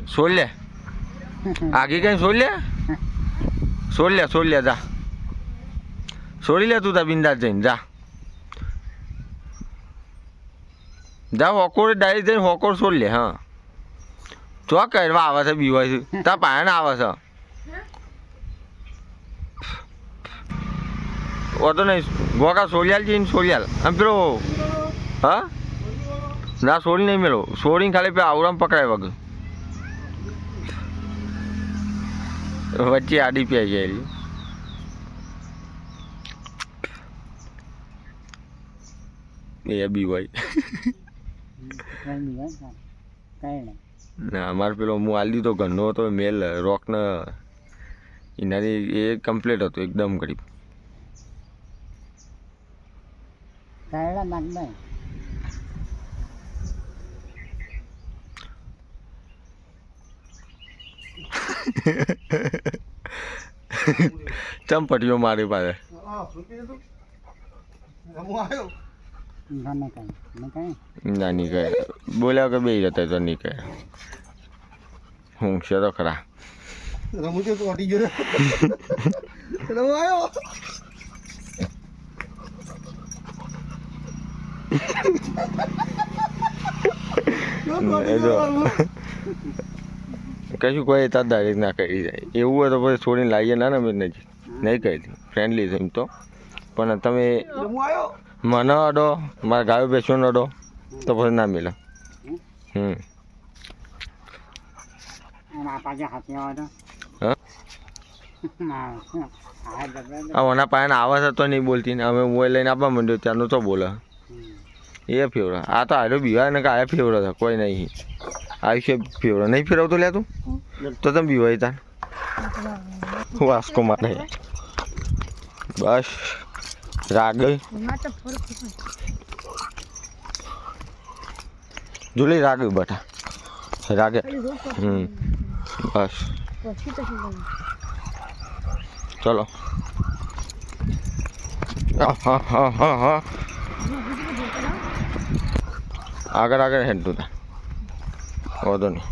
છોડ લે આગી કઈ છોડ લે જા છોડી લે તું તા બિંદાસ જઈને જા હોકોર ડાયરી જઈને હોકોર છોડ લે હા ચો કરવા આવે છે બીવાય છે તા પાયા ને આવે છે તો નહીં ગોકા સોલિયાલ જઈને સોલિયાલ આમ પેલો હા ના સોળી નહીં મેળો સોળીને ખાલી પેલા આવરામ પકડાય વગર વચ્ચે આડી પી જાય એ બી હોય ના અમારે પેલો હું આલી દીધો ઘરનો હતો મેલ રોકને એનાથી એ કમ્પ્લીટ હતો એકદમ ગરીબ ચંપટીઓ મારી પાસે ના નહીં કહે બોલ્યા કે બે જતા તો નહીં કહે હું છે તો ખરા કશું કોઈ તાર ડાયરેક્ટ ના કરી જાય એવું હોય તો પછી છોડીને લાવીએ ના અમે નજીક નહીં કરી ફ્રેન્ડલી છે એમ તો પણ તમે મને અડો મારા ગાયો બેસવાનો અડો તો પછી ના મિલે ઓના પાયાને આવે છે તો નહીં બોલતી ને અમે મોબાઈલ લઈને આપવા માંડ્યો ત્યારનું તો બોલે એ ફેવરા આ તો આડો બીવા ને કે આ ફેવરો છે કોઈ નહીં આયુષ્ય ફેવરો નહીં ફેરવતો લે તું તો તમે બીવાય તાર વાસ્કો માટે બસ રાગ જુલી રાગ બટા રાગે બસ ચલો હા આગળ હેડતું તા વાંધો નહીં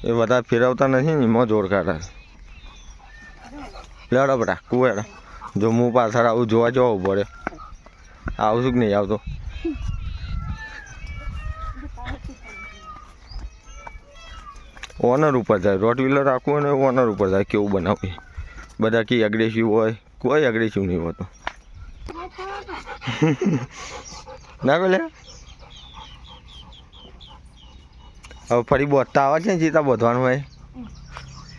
એ બધા ફેરવતા નથી ને એમાં જોર કાઢે લેડો બેટા કુવેડો જો હું પાછળ આવું જોવા જવું પડે આવું છું કે નહીં આવતો ઓનર ઉપર જાય રોટ વ્હીલર રાખવું હોય ને ઓનર ઉપર જાય કેવું બનાવવું બધા કે એગ્રેસિવ હોય કોઈ એગ્રેસિવ નહીં હોતો ના બોલે હવે ફરી બોધતા આવે છે ને જીતા બોધવાનું હોય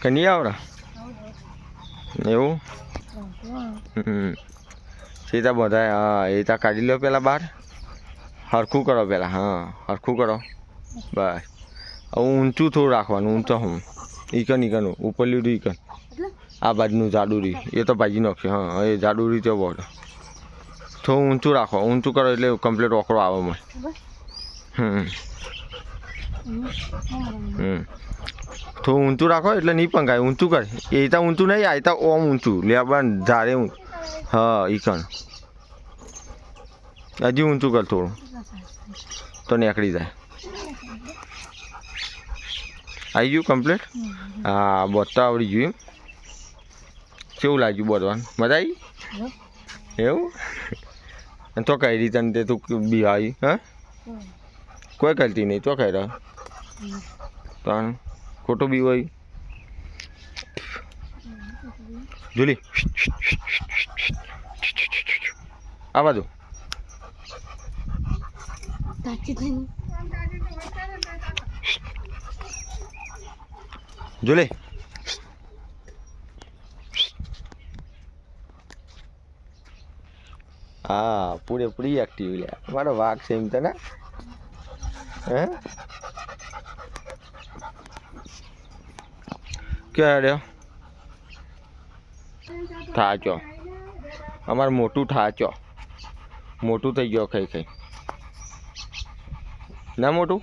કે નહીં આવડે એવું સીતા બોધાય હા એ તા કાઢી લો પેલા બહાર હરખું કરો પેલા હા હરખું કરો બસ હવે ઊંચું થોડું રાખવાનું ઊંચો હું ઈકન ઉપર લીધું ઈકન આ બાજુનું જાડુરી એ તો ભાજી નાખશે હા એ જાડુરી તો બોલ થોડું ઊંચું રાખો ઊંચું કરો એટલે કમ્પ્લીટ ઓકળો આવે મને થોડું ઊંચું રાખો એટલે નહીં પંખાય ઊંચું કર એ તો ઊંચું નહીં આ તો ઓમ ઊંચું લેવા ધારે હા ઈકન હજી ઊંચું કર થોડું તો નીકળી જાય આવી ગયું કમ્પ્લીટ હા બોધતા આવડી ગયું કેવું લાગ્યું બોધવાનું મજા આવી એવું તો કઈ રીતે તે તું બી આવી હા કોઈ કરતી નહીં તો કઈ રહ્યો પણ ખોટું બી હોય જુલી આ બાજુ જુલી હા પૂરેપૂરી એક્ટિવ લે મારો વાઘ છે એમ તો ને હે ક્યાં રહ્યો થાચો અમારે મોટું થાચો મોટું થઈ ગયો ખાઈ ના મોટું